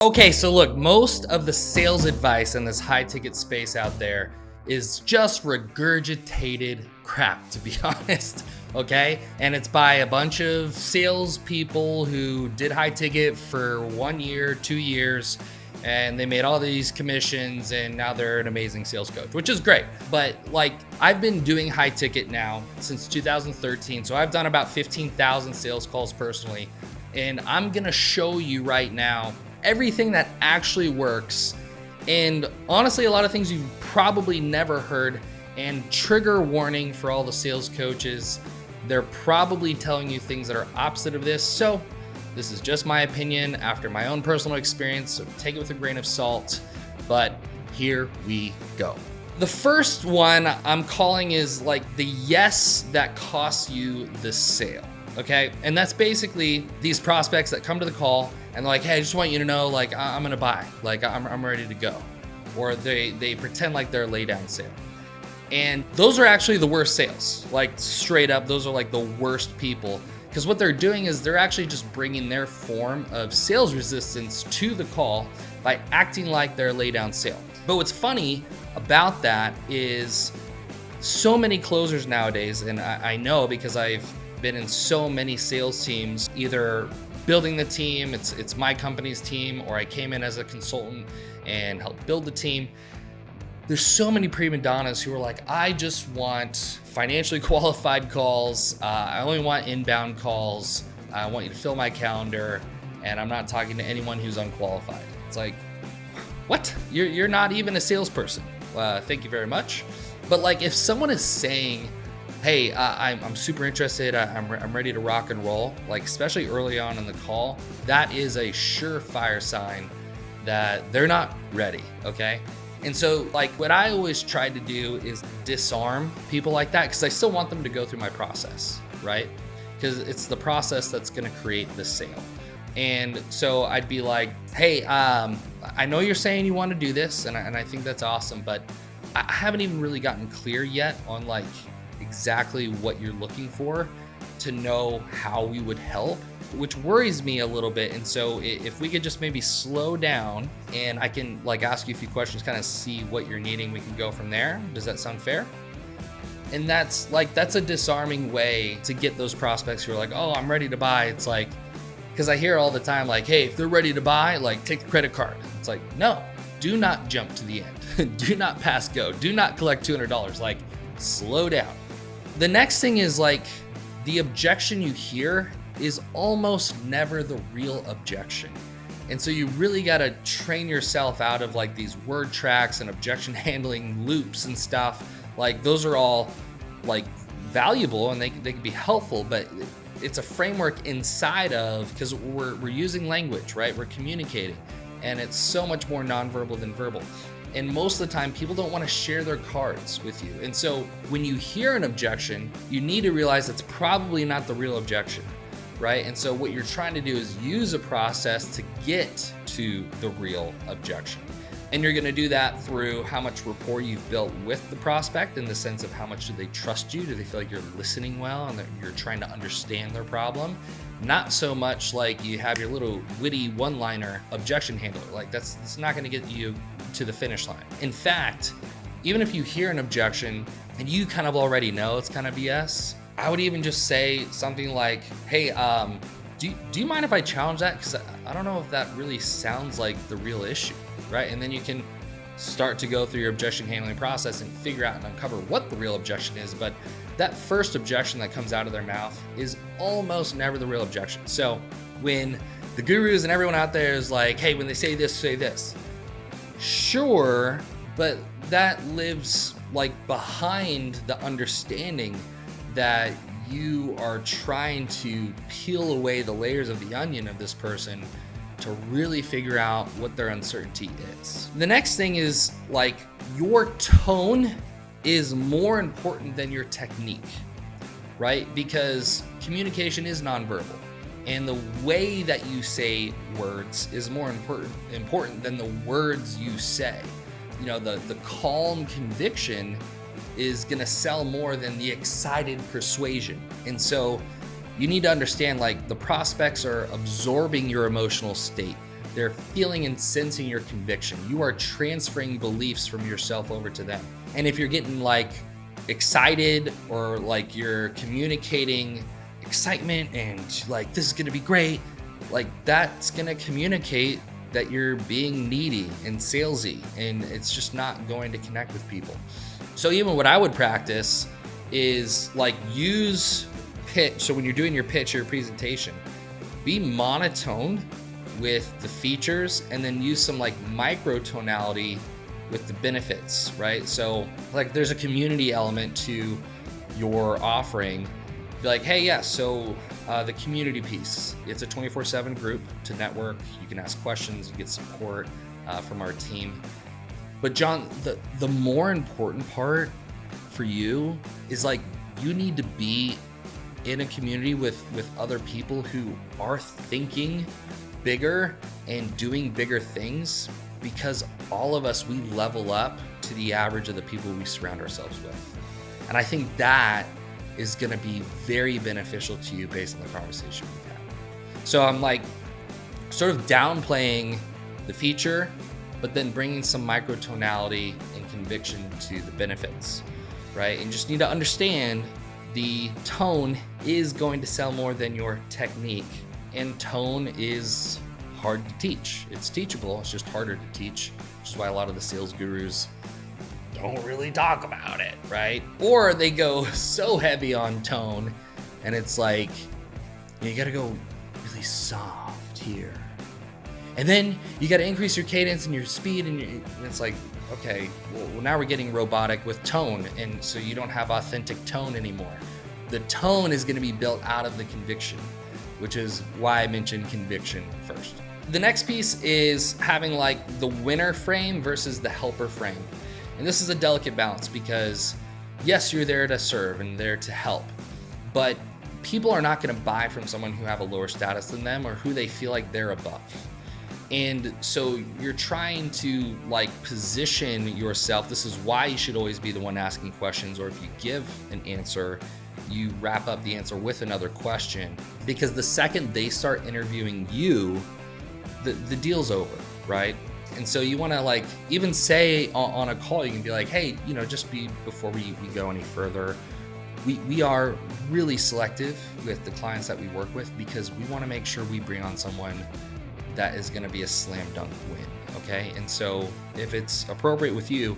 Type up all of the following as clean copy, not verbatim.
Okay, so look, most of the sales advice in this high ticket space out there is just regurgitated crap, to be honest. Okay, and it's by a bunch of salespeople who did high ticket for 1 year, 2 years, and they made all these commissions, and now they're an amazing sales coach, which is great. But like, I've been doing high ticket now since 2013, so I've done about 15,000 sales calls personally, and I'm gonna show you right now everything that actually works, and honestly a lot of things you've probably never heard. And trigger warning for all the sales coaches, they're probably telling you things that are opposite of this. So this is just my opinion after my own personal experience, so take it with a grain of salt, but here we go. The first one I'm calling is like the yes that costs you the sale. Okay, and that's basically these prospects that come to the call and they're like, hey, I just want you to know, like, I'm gonna buy, like, I'm ready to go. Or they pretend like they're a lay down sale. And those are actually the worst sales. Like, straight up, those are like the worst people. Because what they're doing is they're actually just bringing their form of sales resistance to the call by acting like they're a lay down sale. But what's funny about that is so many closers nowadays, and I know because I've been in so many sales teams, either building the team, it's my company's team, or I came in as a consultant and helped build the team. There's so many prima donnas who are like, I just want financially qualified calls. I only want inbound calls. I want you to fill my calendar, and I'm not talking to anyone who's unqualified. It's like, what? You're not even a salesperson. Thank you very much. But like, if someone is saying, hey, I'm super interested, I'm ready to rock and roll, like especially early on in the call, that is a surefire sign that they're not ready, okay? And so like, what I always try to do is disarm people like that, because I still want them to go through my process, right? Because it's the process that's gonna create the sale. And so I'd be like, hey, I know you're saying you want to do this, and I think that's awesome, but I haven't even really gotten clear yet on like exactly what you're looking for to know how we would help, which worries me a little bit. And so if we could just maybe slow down and I can like ask you a few questions, kind of see what you're needing, we can go from there. Does that sound fair? And that's a disarming way to get those prospects who are like, oh, I'm ready to buy. It's like, because I hear all the time, like, hey, if they're ready to buy, like, take the credit card. It's like, no, do not jump to the end. Do not pass go. Do not collect $200. Like, slow down. The next thing is like, the objection you hear is almost never the real objection. And so you really got to train yourself out of like these word tracks and objection handling loops and stuff. Like, those are all like valuable and they can be helpful, but it's a framework inside of, because we're using language, right? We're communicating, and it's so much more nonverbal than verbal. And most of the time, people don't want to share their cards with you. And so when you hear an objection, you need to realize it's probably not the real objection, right? And so what you're trying to do is use a process to get to the real objection. And you're going to do that through how much rapport you've built with the prospect, in the sense of how much do they trust you? Do they feel like you're listening well and that you're trying to understand their problem? Not so much like you have your little witty one-liner objection handler. Like, it's not going to get you to the finish line. In fact, even if you hear an objection and you kind of already know it's kind of BS, I would even just say something like, hey, do you mind if I challenge that? Because I don't know if that really sounds like the real issue, right? And then you can start to go through your objection handling process and figure out and uncover what the real objection is. But that first objection that comes out of their mouth is almost never the real objection. So when the gurus and everyone out there is like, hey, when they say this, say this. Sure, but that lives like behind the understanding that you are trying to peel away the layers of the onion of this person to really figure out what their uncertainty is. The next thing is like, your tone is more important than your technique, right? Because communication is nonverbal, and the way that you say words is more important than the words you say. You know, the calm conviction is gonna sell more than the excited persuasion. And so you need to understand, like, the prospects are absorbing your emotional state. They're feeling and sensing your conviction. You are transferring beliefs from yourself over to them. And if you're getting like excited, or like you're communicating excitement and like, this is gonna be great, like that's gonna communicate that you're being needy and salesy, and it's just not going to connect with people. So even what I would practice is like use pitch. So when you're doing your pitch or your presentation, be monotone with the features, and then use some like microtonality with the benefits, right? So like there's a community element to your offering. Be like, hey, yeah, so the community piece, it's a 24/7 group to network. You can ask questions, you get support from our team. But John, the more important part for you is like, you need to be in a community with other people who are thinking bigger and doing bigger things, because all of us, we level up to the average of the people we surround ourselves with. And I think that is going to be very beneficial to you based on the conversation we've had. So I'm like sort of downplaying the feature, but then bringing some microtonality and conviction to the benefits, right? And you just need to understand the tone is going to sell more than your technique. And tone is hard to teach. It's teachable, it's just harder to teach, which is why a lot of the sales gurus don't really talk about it, right? Or they go so heavy on tone, and it's like, you gotta go really soft here. And then you gotta increase your cadence and your speed, and it's like, okay, well, now we're getting robotic with tone, and so you don't have authentic tone anymore. The tone is gonna be built out of the conviction, which is why I mentioned conviction first. The next piece is having like the winner frame versus the helper frame. And this is a delicate balance, because yes, you're there to serve and there to help, but people are not gonna buy from someone who have a lower status than them or who they feel like they're above. And so you're trying to like position yourself. This is why you should always be the one asking questions, or if you give an answer, you wrap up the answer with another question, because the second they start interviewing you, the deal's over, right? And so you want to like even say on a call, you can be like, hey, just before we go any further, we are really selective with the clients that we work with, because we want to make sure we bring on someone that is going to be a slam dunk win, okay? And so if it's appropriate with you,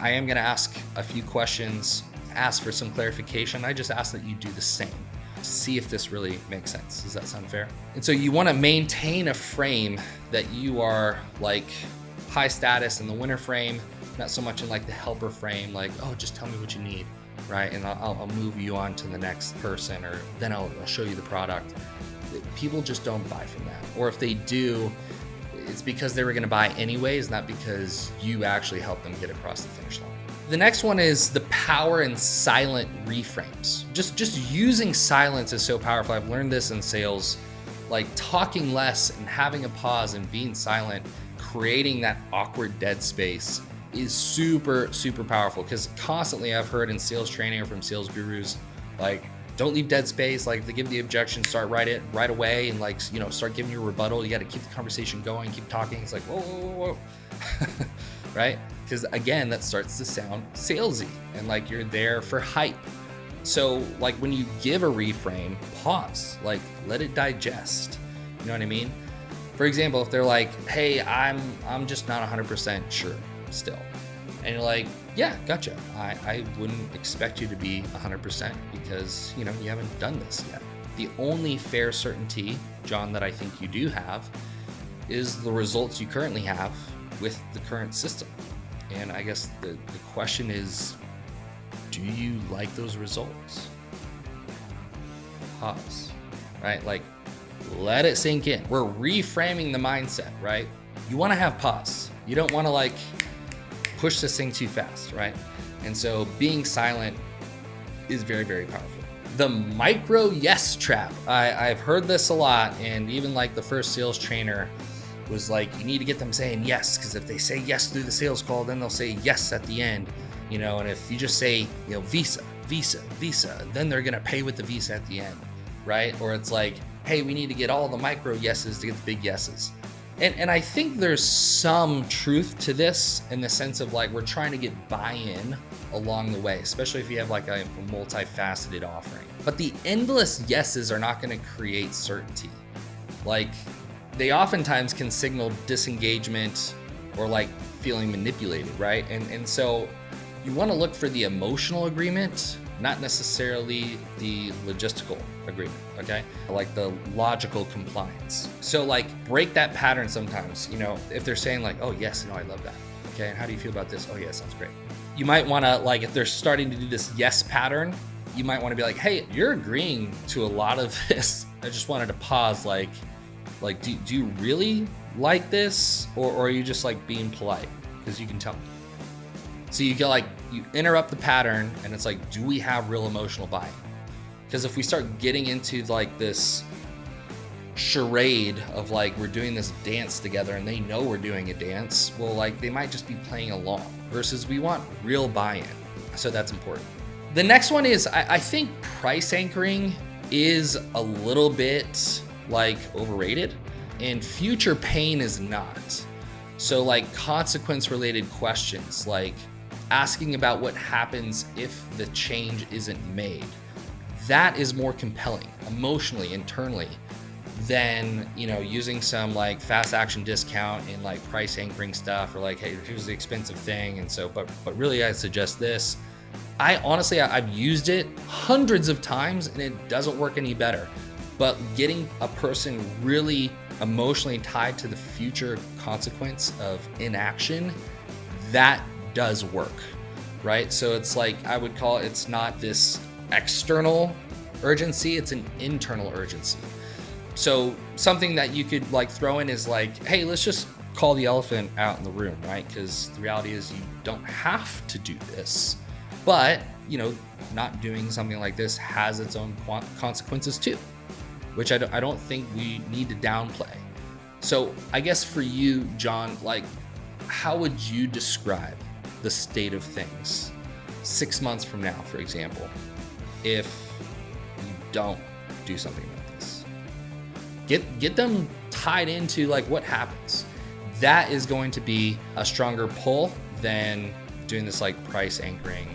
I am going to ask a few questions, ask for some clarification. I just ask that you do the same to see if this really makes sense. Does that sound fair? And so you want to maintain a frame that you are like high status in the winner frame, not so much in like the helper frame, like, oh, just tell me what you need, right? And I'll move you on to the next person, or then I'll show you the product. People just don't buy from that. Or if they do, it's because they were going to buy anyways, not because you actually helped them get across the finish line. The next one is the power in silent reframes. Just using silence is so powerful. I've learned this in sales, like talking less and having a pause and being silent, creating that awkward dead space is super, super powerful. Because constantly I've heard in sales training or from sales gurus, like, don't leave dead space. Like, they give the objection, start right away, and like, start giving your rebuttal. You got to keep the conversation going, keep talking. It's like, whoa. Right? Because again, that starts to sound salesy, and like you're there for hype. So like when you give a reframe, pause, like let it digest. You know what I mean? For example, if they're like, hey, I'm just not 100% sure still. And you're like, yeah, gotcha. I wouldn't expect you to be 100% because, you haven't done this yet. The only fair certainty, John, that I think you do have is the results you currently have with the current system. And I guess the question is, do you like those results? Pause, right? Like, let it sink in. We're reframing the mindset, right? You want to have pause. You don't want to like push this thing too fast, right? And so being silent is very, very powerful. The micro yes trap. I've heard this a lot, and even like the first sales trainer was like, you need to get them saying yes, because if they say yes through the sales call, then they'll say yes at the end, and if you just say, Visa, then they're gonna pay with the Visa at the end, right? Or it's like, hey, we need to get all the micro yeses to get the big yeses. And I think there's some truth to this in the sense of like we're trying to get buy-in along the way, especially if you have like a multifaceted offering. But the endless yeses are not going to create certainty. Like they oftentimes can signal disengagement or like feeling manipulated, right? And so you want to look for the emotional agreement, not necessarily the logistical agreement, okay? Like the logical compliance. So like break that pattern sometimes, you know, if they're saying like, oh yes, no, I love that. Okay, and how do you feel about this? Oh yeah, sounds great. You might want to like, if they're starting to do this yes pattern, you might want to be like, hey, you're agreeing to a lot of this. I just wanted to pause, like do you really like this? Or are you just like being polite? Because you can tell. So you get like, you interrupt the pattern and it's like, do we have real emotional buy-in? Because if we start getting into like this charade of like, we're doing this dance together and they know we're doing a dance, well, like they might just be playing along versus we want real buy-in. So that's important. The next one is, I think price anchoring is a little bit like overrated and future pain is not. So like consequence related questions, like asking about what happens if the change isn't made. That is more compelling emotionally, internally, than, you know, using some like fast action discount and like price anchoring stuff or like, hey, here's the expensive thing. And so, but really I suggest this. I've used it hundreds of times and it doesn't work any better. But getting a person really emotionally tied to the future consequence of inaction, that does work, right? So it's like, I would call it, it's not this external urgency, it's an internal urgency. So something that you could like throw in is like, hey, let's just call the elephant out in the room, right? Because the reality is you don't have to do this, but you know, not doing something like this has its own consequences too, which I don't think we need to downplay. So I guess for you, John, like how would you describe the state of things 6 months from now, for example, if you don't do something like this? Get them tied into like what happens. That is going to be a stronger pull than doing this like price anchoring,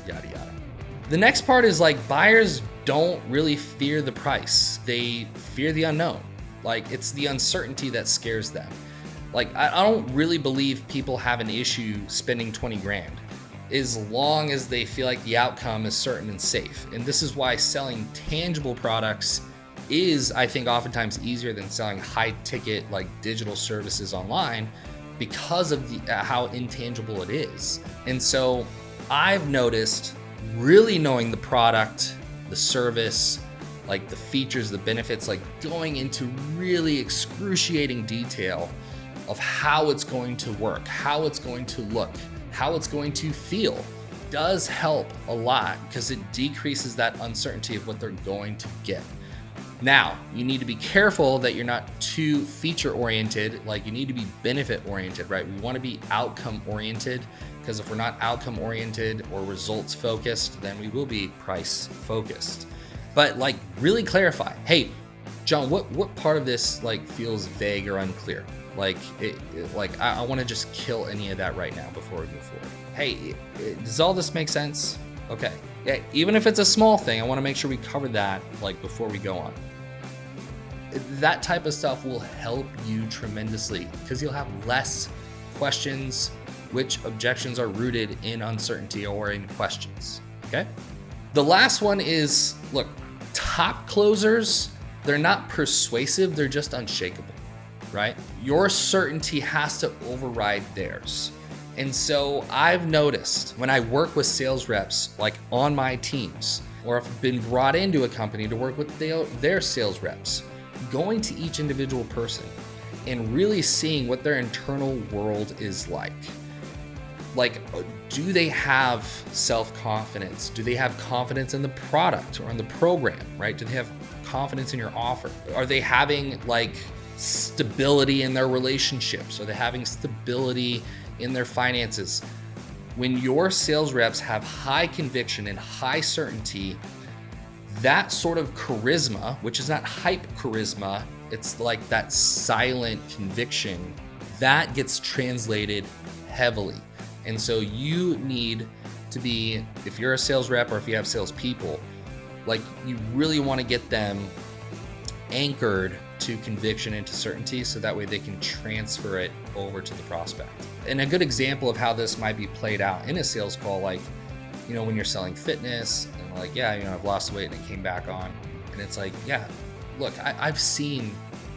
yada yada. The next part is like buyers don't really fear the price. They fear the unknown. Like it's the uncertainty that scares them. Like I don't really believe people have an issue spending 20 grand as long as they feel like the outcome is certain and safe. And this is why selling tangible products is, I think, oftentimes easier than selling high ticket like digital services online because of the how intangible it is. And so I've noticed really knowing the product, the service, like the features, the benefits, like going into really excruciating detail of how it's going to work, how it's going to look, how it's going to feel does help a lot because it decreases that uncertainty of what they're going to get. Now, you need to be careful that you're not too feature oriented, like you need to be benefit oriented, right? We want to be outcome oriented because if we're not outcome oriented or results focused, then we will be price focused. But like really clarify, hey, John, what part of this like feels vague or unclear? Like, I want to just kill any of that right now before we move forward. Hey, does all this make sense? Okay. Yeah, even if it's a small thing, I want to make sure we cover that like before we go on. That type of stuff will help you tremendously because you'll have less questions, which objections are rooted in uncertainty or in questions. Okay. The last one is, look, top closers, they're not persuasive, they're just unshakable. Right? Your certainty has to override theirs. And so I've noticed when I work with sales reps, like on my teams, or if I've been brought into a company to work with their sales reps, going to each individual person and really seeing what their internal world is like. Like, do they have self-confidence? Do they have confidence in the product or in the program, right? Do they have confidence in your offer? Are they having like stability in their relationships? Are they having stability in their finances? When your sales reps have high conviction and high certainty, that sort of charisma, which is not hype charisma, It's like that silent conviction that gets translated heavily. And so you need to be, if you're a sales rep or if you have salespeople, like you really want to get them anchored to conviction and to certainty so that way they can transfer it over to the prospect. And a good example of how this might be played out in a sales call, like, you know, when you're selling fitness and like, yeah, you know, I've lost weight and it came back on. And it's like, yeah, look, I've seen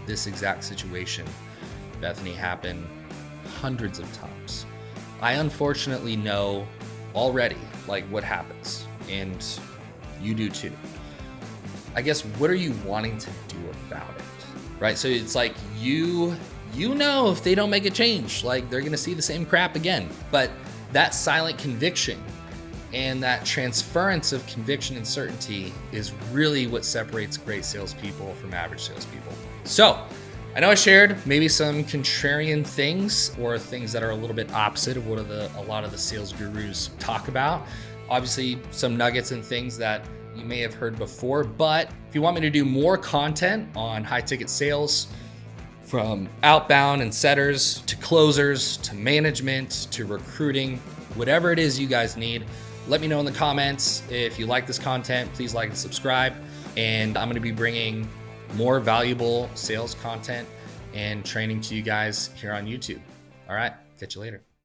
this exact situation, Bethany, happen hundreds of times. I unfortunately know already like what happens, and you do too. I guess, what are you wanting to do about it, right? So it's like you know if they don't make a change, like they're gonna see the same crap again. But that silent conviction and that transference of conviction and certainty is really what separates great salespeople from average salespeople. So I know I shared maybe some contrarian things or things that are a little bit opposite of what a lot of the sales gurus talk about. Obviously, some nuggets and things that you may have heard before, but if you want me to do more content on high ticket sales, from outbound and setters to closers to management to recruiting, whatever it is you guys need, let me know in the comments. If you like this content, please like and subscribe. And I'm going to be bringing more valuable sales content and training to you guys here on YouTube. All right, catch you later.